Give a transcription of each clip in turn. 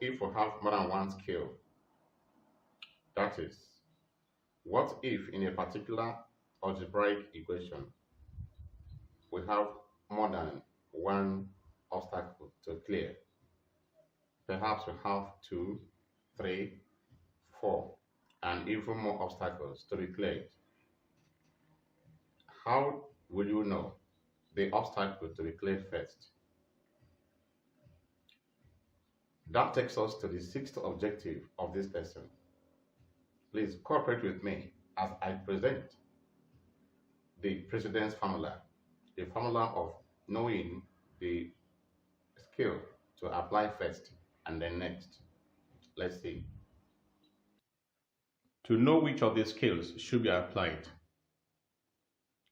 if we have more than one scale? That is, what if in a particular algebraic equation we have more than one obstacle to clear? Perhaps we have two, three, four, and even more obstacles to be cleared. How will you know the obstacle to be cleared first? That takes us to the sixth objective of this lesson. Please cooperate with me as I present the precedence formula, the formula of knowing the skill to apply first and then next. Let's see. To know which of the skills should be applied,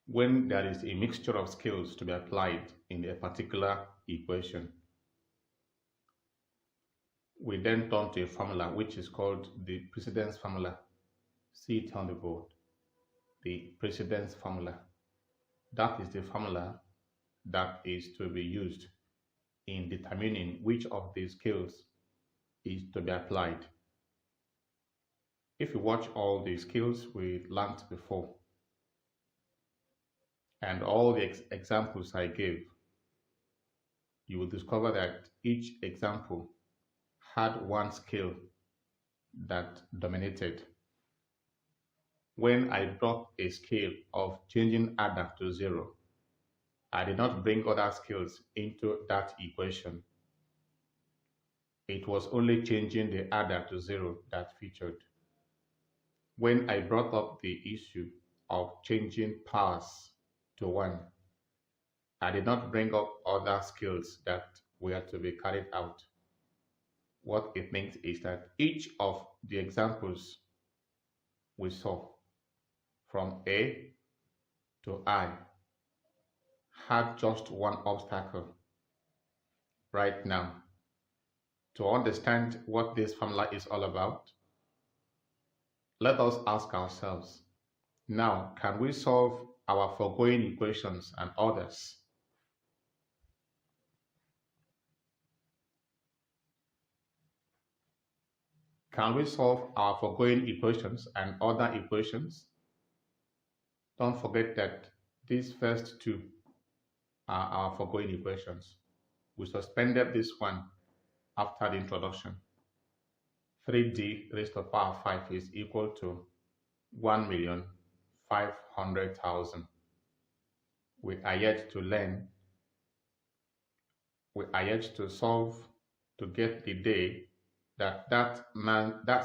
when there is a mixture of skills to be applied in a particular equation, we then turn to a formula which is called the precedence formula. See it on the board. The precedence formula. That is the formula that is to be used in determining which of these skills is to be applied. If you watch all the skills we learned before and all the examples I gave, you will discover that each example had one skill that dominated. When I brought a skill of changing adder to 0, I did not bring other skills into that equation. It was only changing the adder to 0 that featured. When I brought up the issue of changing powers to 1, I did not bring up other skills that were to be carried out. What it means is that each of the examples we saw from A to I had just one obstacle. Right now, to understand what this formula is all about, let us ask ourselves, now can we solve our foregoing equations and others? Can we solve our foregoing equations and other equations? Don't forget that these first two are our foregoing equations. We suspended this one after the introduction. 3d raised to the power 5 is equal to 1,500,000. We are yet to learn, we are yet to solve to get the day that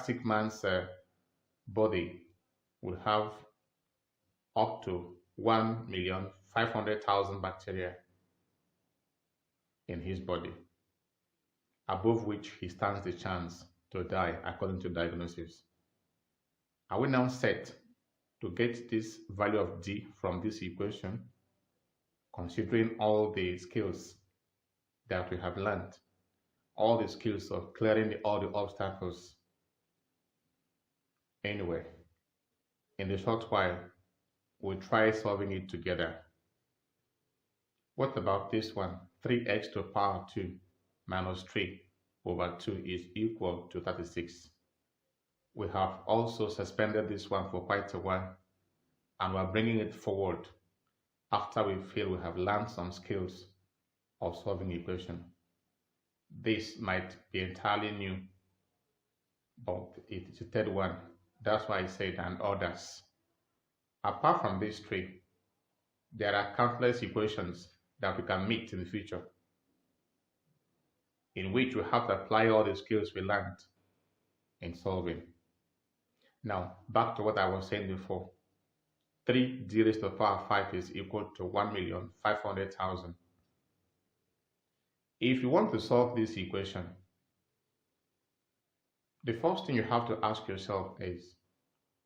sick man's body will have up to 1,500,000 bacteria in his body, above which he stands the chance to die according to diagnosis. Are we now set to get this value of d from this equation, considering all the skills that we have learned, all the skills of clearing all the obstacles? Anyway, in the short while, we'll try solving it together. What about this one? 3x to the power 2 minus 3 over 2 is equal to 36. We have also suspended this one for quite a while, and we're bringing it forward after we feel we have learned some skills of solving equation. This might be entirely new, but it is the third one. That's why I said and others. Apart from these three, there are countless equations that we can meet in the future, in which we have to apply all the skills we learned in solving. Now, back to what I was saying before. 3d raised to the power 5 is equal to 1,500,000. If you want to solve this equation, the first thing you have to ask yourself is,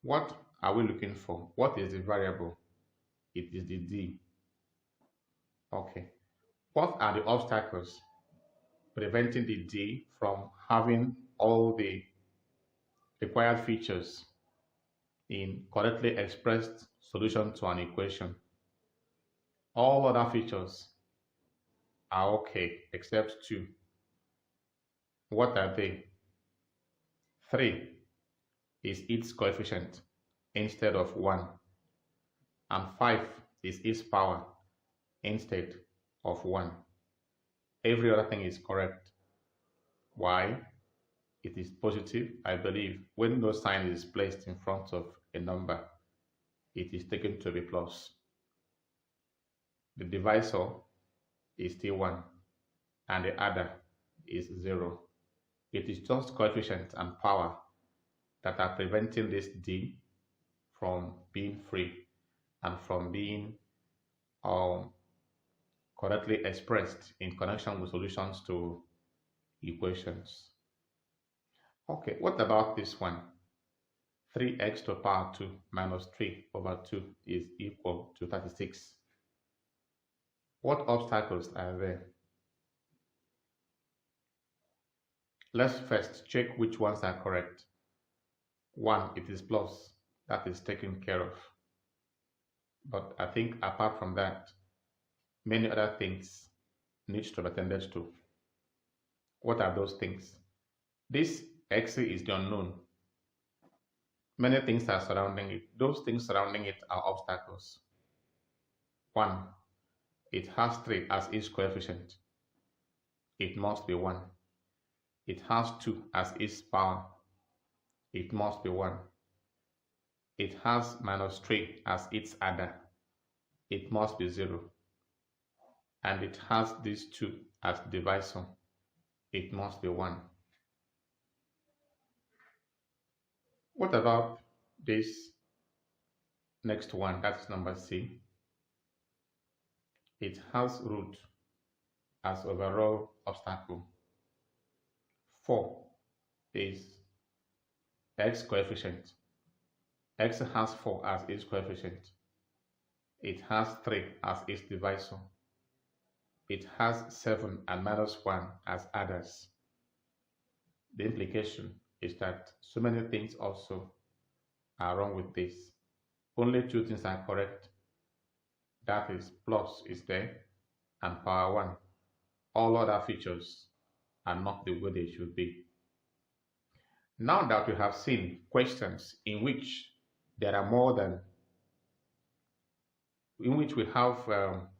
what are we looking for? What is the variable? It is the d. Okay. What are the obstacles preventing the d from having all the required features in correctly expressed solution to an equation? All other features are okay except two. What are they? 3 is its coefficient instead of 1, and 5 is its power instead of 1. Every other thing is correct. Why? It is positive. I believe when no sign is placed in front of a number, it is taken to be plus. The divisor is still 1, and the adder is 0. It is just coefficient and power that are preventing this D from being free and from being correctly expressed in connection with solutions to equations. Okay, what about this one? 3x to the power 2 minus 3 over 2 is equal to 36. What obstacles are there? Let's first check which ones are correct. 1, it is plus. That is taken care of. But I think apart from that, many other things need to be attended to. What are those things? This x is the unknown. Many things are surrounding it. Those things surrounding it are obstacles. 1, it has 3 as its coefficient. It must be 1. It has 2 as its power. It must be 1. It has minus 3 as its adder. It must be 0. And it has these 2 as divisor. It must be 1. What about this next one? That's number C. It has root as overall obstacle. 4 is x coefficient. X has 4 as its coefficient. It has 3 as its divisor. It has 7 and minus 1 as adders. The implication is that so many things also are wrong with this. Only 2 things are correct. That is, plus is there and power 1. All other features are not the way they should be. Now that we have seen questions in which there are more than, in which we have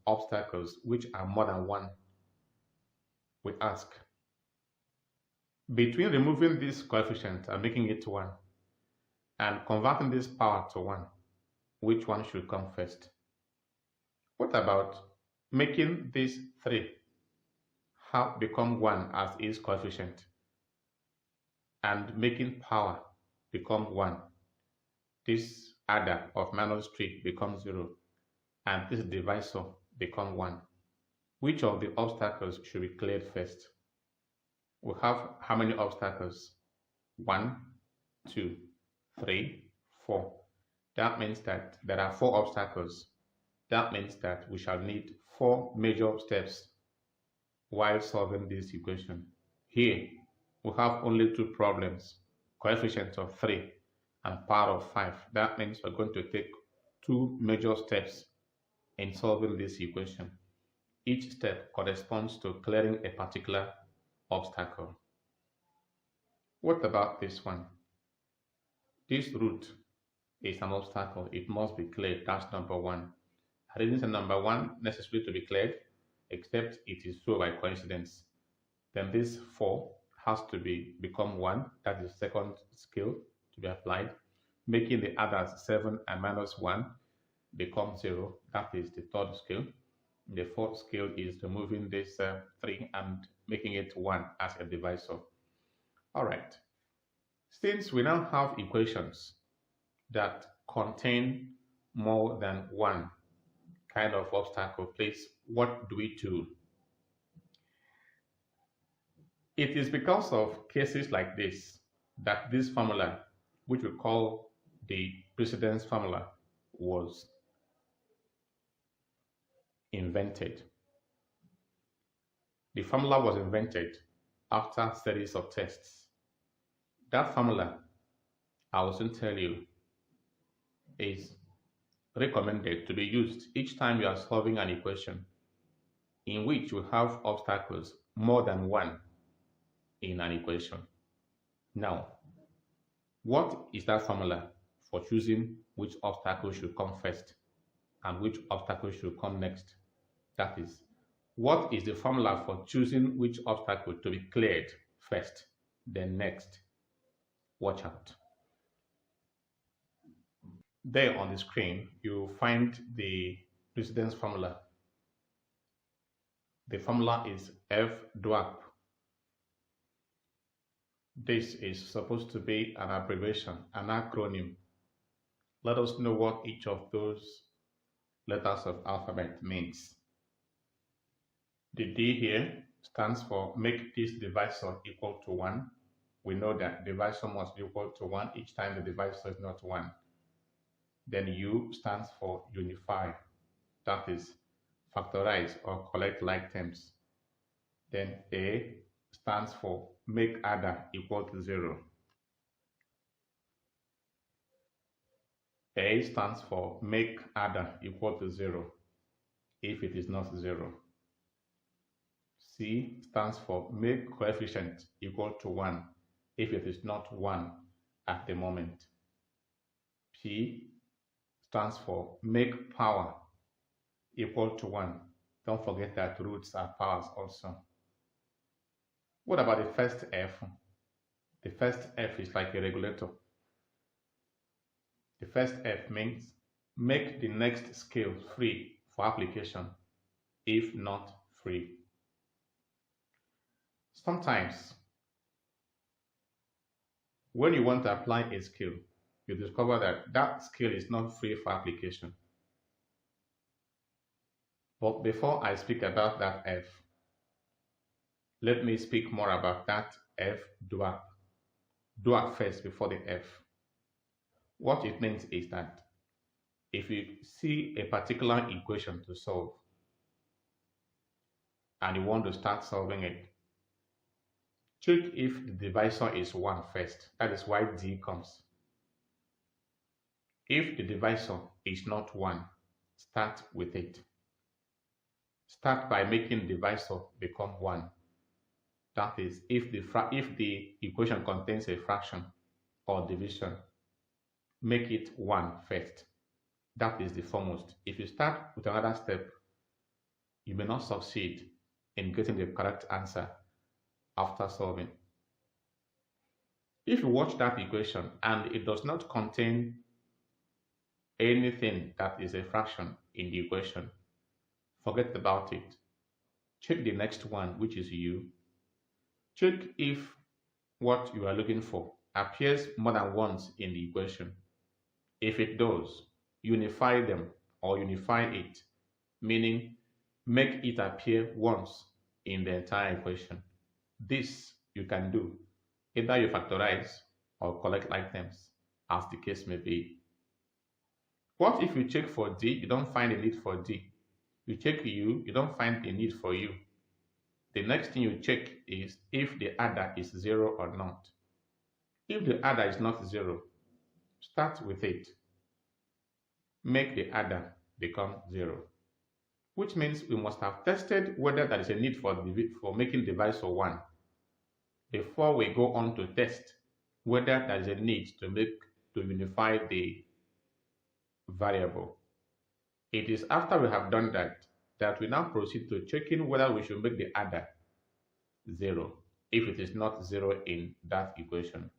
obstacles which are more than 1, we ask, between removing this coefficient and making it 1 and converting this power to 1, which one should come first? What about making this 3 have become 1 as its coefficient and making power become 1? This adder of minus 3 becomes 0 and this divisor become 1. Which of the obstacles should be cleared first? We have how many obstacles? 1, 2, 3, 4. That means that there are 4 obstacles. That means that we shall need 4 major steps while solving this equation. Here, we have only 2 problems, coefficient of 3 and power of 5. That means we're going to take 2 major steps in solving this equation. Each step corresponds to clearing a particular obstacle. What about this one? This root is an obstacle. It must be cleared. That's number 1. I didn't say number 1 necessary to be cleared, except it is so by coincidence. Then this 4 has to become 1. That is the second skill to be applied, making the others 7 and minus 1 become 0. That is the third skill. The fourth skill is removing this 3 and making it 1 as a divisor. All right. Since we now have equations that contain more than 1 kind of obstacle, please, what do we do? It is because of cases like this that this formula, which we call the precedence formula, was invented. The formula was invented after a series of tests. That formula, I will soon tell you, is recommended to be used each time you are solving an equation in which you have obstacles more than 1 in an equation. Now, What is that formula for choosing which obstacle should come first and which obstacle should come next? That is, what is the formula for choosing which obstacle to be cleared first, then next? Watch out. There on the screen, you find the precedence formula. The formula is F-DWAP. This is supposed to be an abbreviation, an acronym. Let us know what each of those letters of alphabet means. The D here stands for make this divisor equal to 1. We know that divisor must be equal to 1 each time the divisor is not 1. Then U stands for unify, that is factorize or collect like terms. Then A stands for make adder equal to 0. A stands for make adder equal to 0 if it is not 0. C stands for make coefficient equal to 1 if it is not 1 at the moment. P stands for make power equal to 1. Don't forget that roots are powers also. What about the first F? The first F is like a regulator. The first F means make the next scale free for application, if not free. Sometimes, when you want to apply a scale, you discover that that scale is not free for application. But before I speak about that F, let me speak more about that F DWAP. DWAP first before the F. What it means is that if you see a particular equation to solve and you want to start solving it, check if the divisor is 1 first. That is why D comes. If the divisor is not 1, start with it. Start by making the divisor become 1. That is, if the equation contains a fraction or division, make it 1 first. That is the foremost. If you start with another step, you may not succeed in getting the correct answer after solving. If you watch that equation and it does not contain anything that is a fraction in the equation, forget about it. Check the next one, which is U. Check if what you are looking for appears more than once in the equation. If it does, unify them or unify it, meaning make it appear once in the entire equation. This you can do. Either you factorize or collect like terms, as the case may be. What if you check for D, you don't find a need for D? You check U, you don't find a need for U. The next thing you check is if the adder is 0 or not. If the adder is not 0, start with it. Make the adder become 0, which means we must have tested whether there is a need for making divisor 1 before we go on to test whether there is a need to unify the variable. It is after we have done that we now proceed to checking whether we should make the adder 0 if it is not 0 in that equation.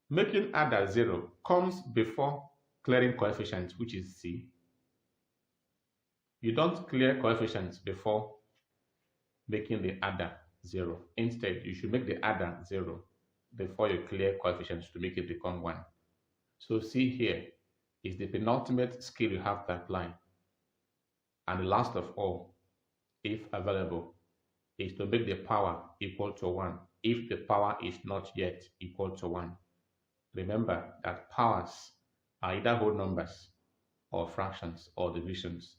Making adder 0 comes before clearing coefficients, which is C. You don't clear coefficients before making the adder 0. Instead, you should make the adder 0 before you clear coefficients to make it become 1. So C here is the penultimate skill you have to apply. And the last of all, if available, is to make the power equal to 1 if the power is not yet equal to 1. Remember that powers are either whole numbers or fractions or divisions.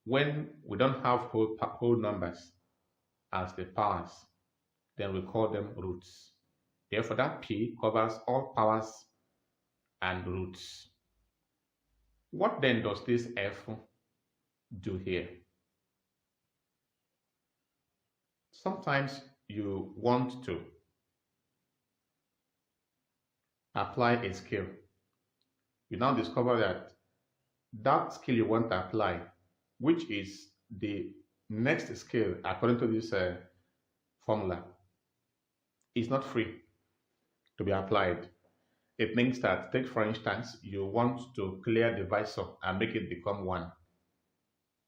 When we don't have whole numbers as the powers, then we call them roots. Therefore, that P covers all powers and roots. What then does this F do here? Sometimes you want to apply a skill. You now discover that that skill you want to apply, which is the next skill according to this formula, is not free to be applied. It means that, take for instance, you want to clear the visor and make it become one,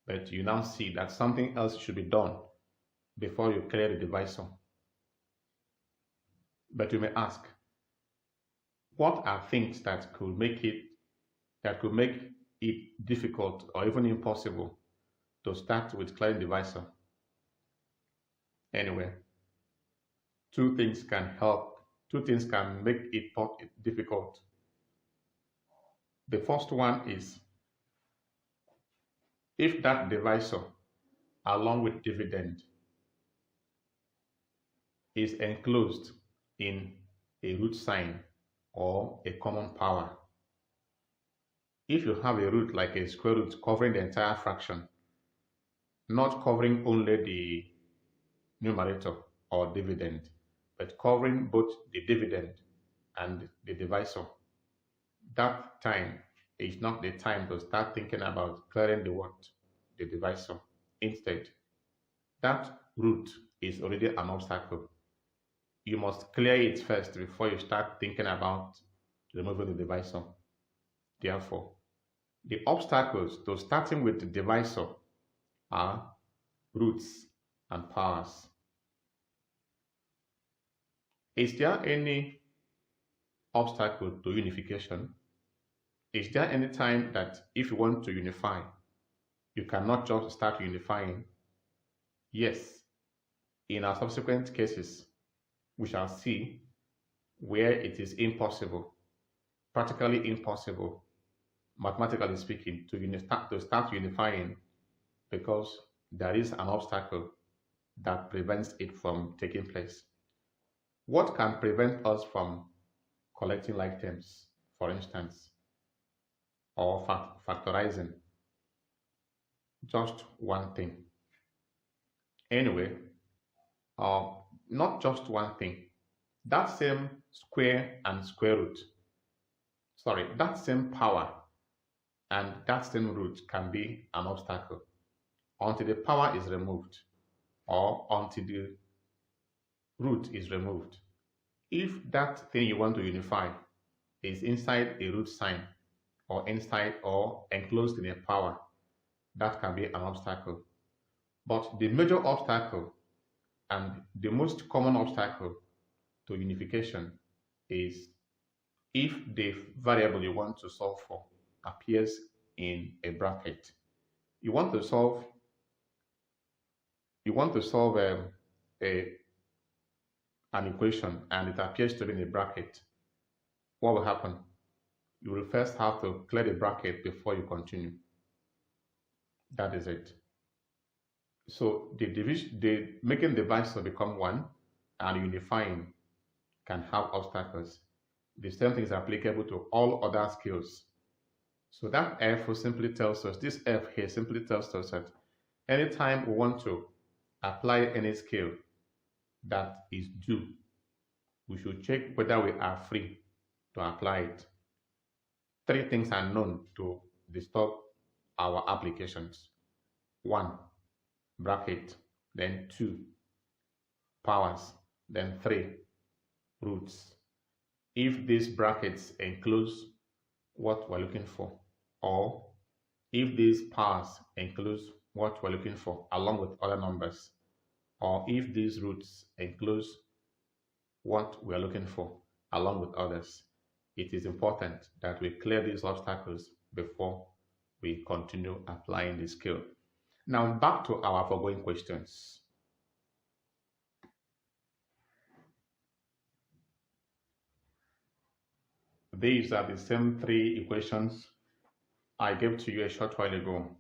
but you now see that something else should be done before you clear the divisor. But you may ask, what are things that could make it difficult or even impossible to start with clearing the visor? Anyway, two things can help. Two things can make it difficult. The first one is if that divisor, along with dividend, is enclosed in a root sign or a common power. If you have a root like a square root covering the entire fraction, not covering only the numerator or dividend, but covering both the dividend and the divisor, that time is not the time to start thinking about clearing the divisor. Instead, that root is already an obstacle. You must clear it first before you start thinking about removing the divisor. Therefore, the obstacles to starting with the divisor are roots and powers. Is there any obstacle to unification? Is there any time that if you want to unify, you cannot just start unifying? Yes. In our subsequent cases, we shall see where it is impossible, practically impossible, mathematically speaking, to start unifying because there is an obstacle that prevents it from taking place. What can prevent us from collecting like terms, for instance, or factorizing? Just one thing. Anyway, not just one thing. That same square and square root, that same power and that same root can be an obstacle until the power is removed or until the root is removed. If that thing you want to unify is inside a root sign or inside or enclosed in a power, that can be an obstacle. But the major obstacle and the most common obstacle to unification is if the variable you want to solve for appears in a bracket. You want to solve an equation and it appears to be in a bracket. What will happen? You will first have to clear the bracket before you continue. That is it. So the making the divisor become one and unifying can have obstacles. The same thing is applicable to all other skills. So that F simply tells us, this F here simply tells us that anytime we want to apply any skill that is due, we should check whether we are free to apply it. Three things are known to disturb our applications. 1, bracket, then 2, powers, then 3, roots. If these brackets enclose what we're looking for, or if these powers enclose what we're looking for along with other numbers, or if these roots enclose what we're looking for along with others, it is important that we clear these obstacles before we continue applying the skill. Now back to our foregoing questions. These are the same 3 equations I gave to you a short while ago.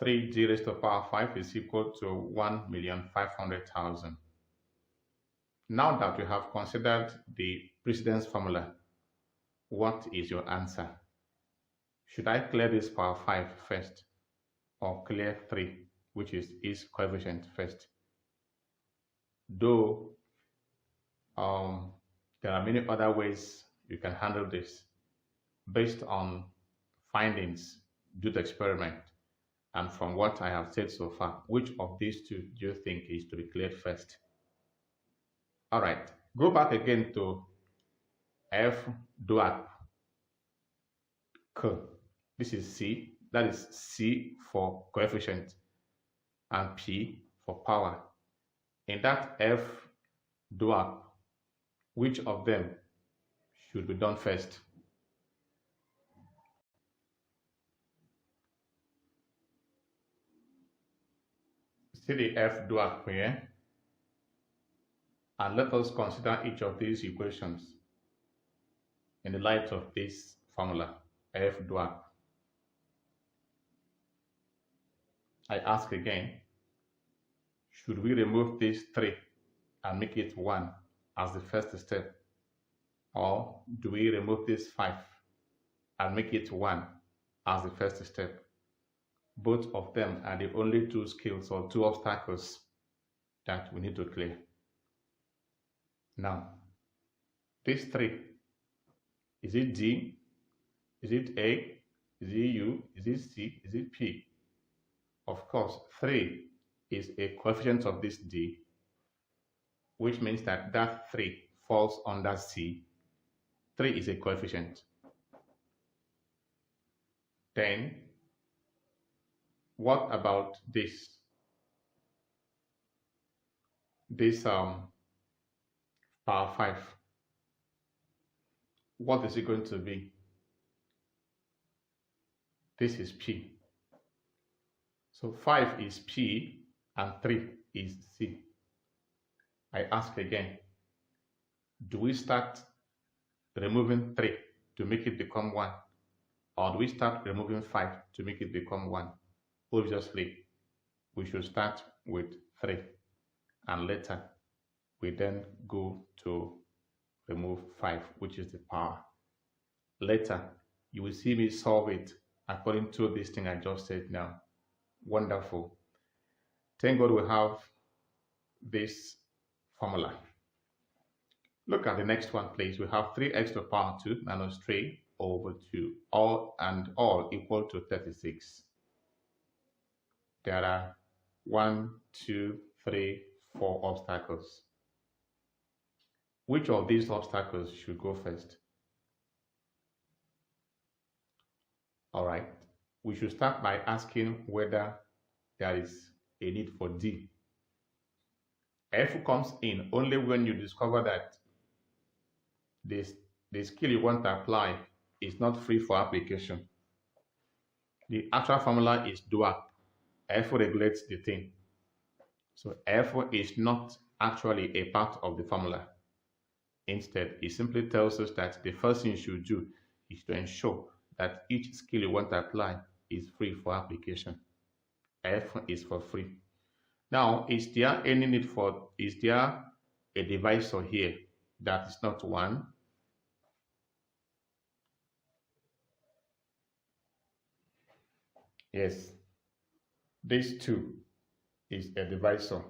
3g raised to the power 5 is equal to 1,500,000. Now that we have considered the precedence formula, what is your answer? Should I clear this power 5 first or clear 3, which is its coefficient first? Though There are many other ways you can handle this based on findings due to experiment. And from what I have said so far, which of these two do you think is to be cleared first? All right, go back again to F duap K. This is C. That is C for coefficient and P for power. In that F duap, which of them should be done first? See the F duap here, and let us consider each of these equations in the light of this formula, F duap. I ask again, should we remove these 3 and make it 1 as the first step? Or do we remove this 5 and make it 1 as the first step? Both of them are the only 2 skills or 2 obstacles that we need to clear. Now, these 3, is it D? Is it A? Is it U? Is it C? Is it P? Of course, 3 is a coefficient of this D, which means that that 3 falls under C. 3 is a coefficient. Then, what about this? This power 5. What is it going to be? This is P. So 5 is P and 3 is C. I ask again, do we start removing 3 to make it become 1? Or do we start removing 5 to make it become 1? Obviously, we should start with 3 and later we then go to remove 5, which is the power. Later, you will see me solve it according to this thing I just said now. Wonderful. Thank God we have this formula. Look at the next one, please. We have 3x to the power 2 minus 3 over 2, all equal to 36. There are 1, 2, 3, 4 obstacles. Which of these obstacles should go first? All right. We should start by asking whether there is a need for D. F comes in only when you discover that the skill you want to apply is not free for application. The actual formula is duap. F regulates the thing. So F is not actually a part of the formula. Instead, it simply tells us that the first thing you should do is to ensure that each skill you want to apply is free for application. F is for free. Now, is there any need for, is there a divisor here that is not 1? Yes, this 2 is a divisor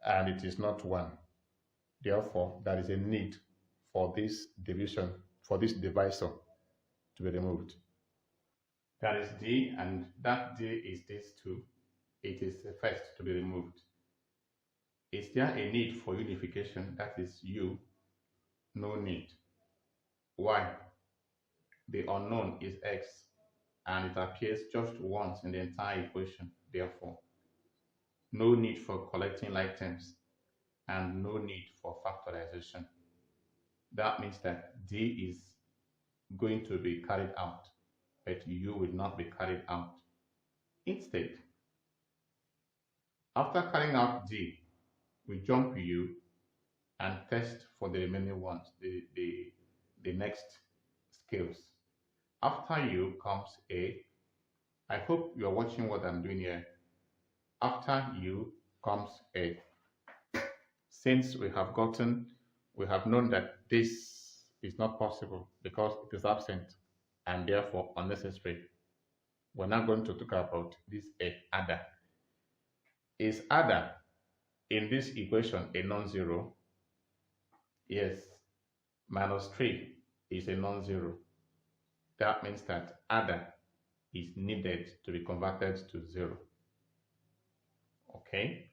and it is not 1. Therefore, there is a need for this division, for this divisor to be removed. That is D, and that D is this 2. It is the first to be removed. Is there a need for unification? That is U. No need. Why? The unknown is X, and it appears just once in the entire equation. Therefore, no need for collecting like terms and no need for factorization. That means that D is going to be carried out, but U will not be carried out. Instead, after carrying out D, we jump U and test for the remaining ones, the next scales. After U comes A. I hope you are watching what I'm doing here. After U comes A. Since we have known that this is not possible because it is absent and therefore unnecessary, we're now going to talk about this A, other. Is other in this equation a non-zero? Yes. minus 3 is a non-zero. That means that adder is needed to be converted to 0. Okay,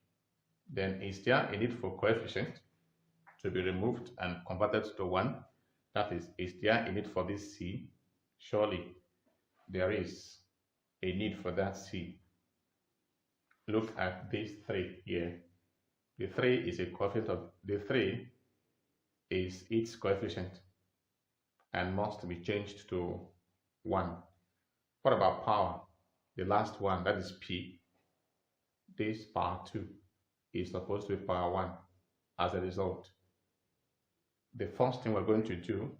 then is there a need for coefficient to be removed and converted to 1? That is there a need for this c? Surely there is a need for that c. Look at these 3 here. The 3 is a coefficient of the 3 is its coefficient and must be changed to 1. What about power? The last one, that is p. This power 2 is supposed to be power 1. As a result, the first thing we're going to do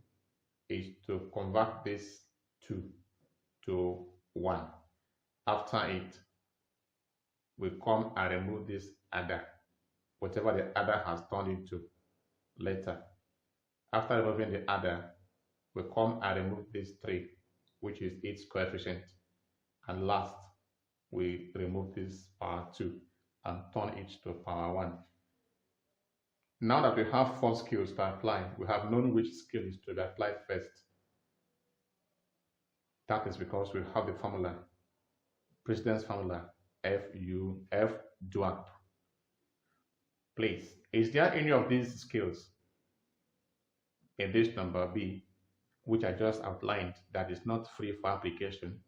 is to convert this 2 to 1. After it, we come and remove this adder, whatever the adder has turned into later. After removing the adder, we come and remove this 3, which is its coefficient. And last, we remove this power 2 and turn it to power 1. Now that we have 4 skills to apply, we have known which skill is to be applied first. That is because we have the formula, precedence formula, F duap. Please, is there any of these skills in this number B, which I just outlined, that is not free for application?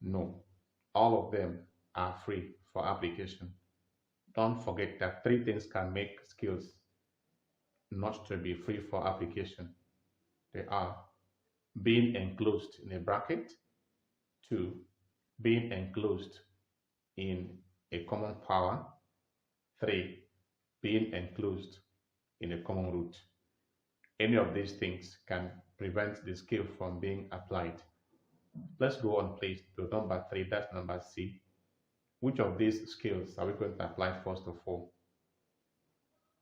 No, all of them are free for application. Don't forget that 3 things can make skills not to be free for application. They are being enclosed in a bracket, 2, being enclosed in a common power, 3, being enclosed in a common root. Any of these things can prevent the skill from being applied. Let's go on, please, to number 3, that's number C. Which of these skills are we going to apply first of all?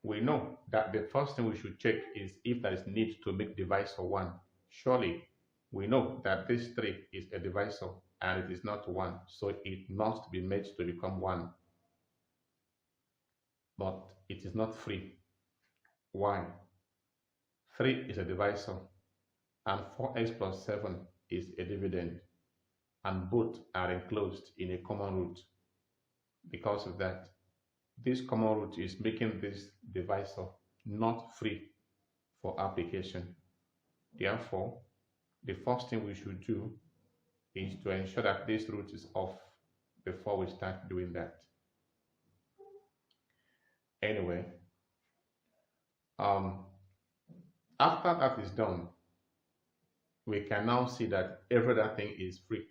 We know that the first thing we should check is if there is need to make divisor 1. Surely, we know that this 3 is a divisor and it is not 1, so it must be made to become 1. But it is not free. Why? 3 is a divisor and 4x plus 7 is a dividend, and both are enclosed in a common root. Because of that, this common root is making this divisor not free for application. Therefore, the first thing we should do is to ensure that this root is off before we start doing that. Anyway, after that is done, we can now see that every other thing is free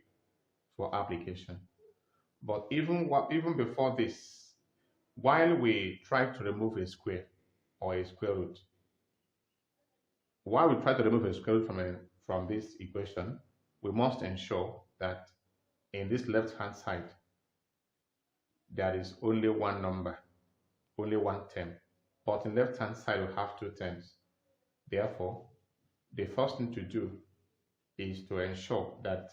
for application. But even before this, while we try to remove a square or a square root, while we try to remove a square root from this equation, we must ensure that in this left-hand side, there is only one number, only one term. But in left-hand side, we have 2 terms. Therefore, the first thing to do is to ensure that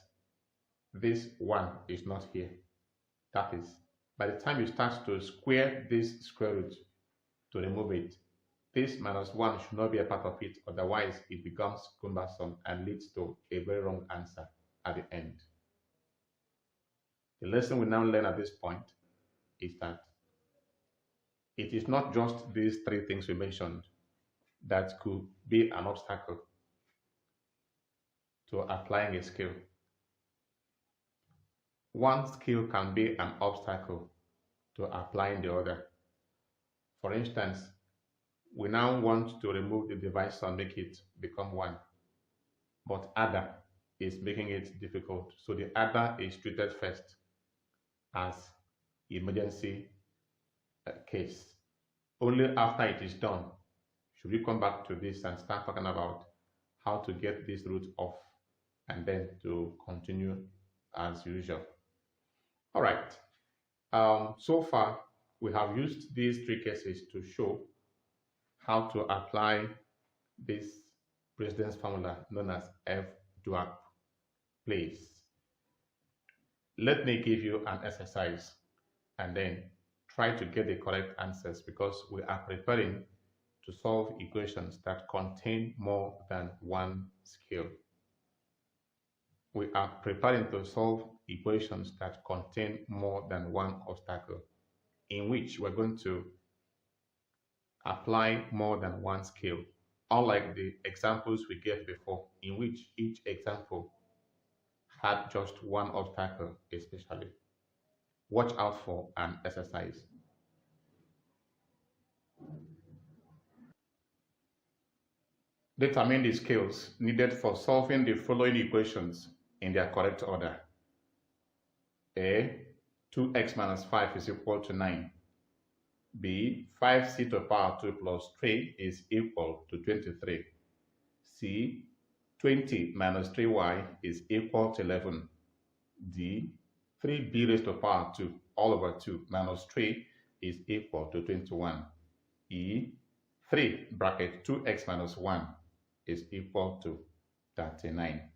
this 1 is not here. That is, by the time you start to square this square root to remove it, this minus 1 should not be a part of it, otherwise it becomes cumbersome and leads to a very wrong answer at the end. The lesson we now learn at this point is that it is not just these 3 things we mentioned that could be an obstacle to applying a skill. One skill can be an obstacle to applying the other. For instance, we now want to remove the divisor and make it become 1, but adder is making it difficult. So the adder is treated first as emergency case. Only after it is done should we come back to this and start talking about how to get this root off and then to continue as usual. All right. So far, we have used these 3 cases to show how to apply this precedence formula known as F duap. Please, let me give you an exercise and then try to get the correct answers, because we are preparing to solve equations that contain more than one scale. We are preparing to solve equations that contain more than one obstacle, in which we're going to apply more than one scale, unlike the examples we gave before, in which each example had just one obstacle especially. Watch out for an exercise. Determine the scales needed for solving the following equations in their correct order. A. 2x minus 5 is equal to 9. B. 5c to the power 2 plus 3 is equal to 23. C. 20 minus 3y is equal to 11. D. 3b raised to the power 2 all over 2 minus 3 is equal to 21. E. 3 bracket 2x minus 1 is equal to 39.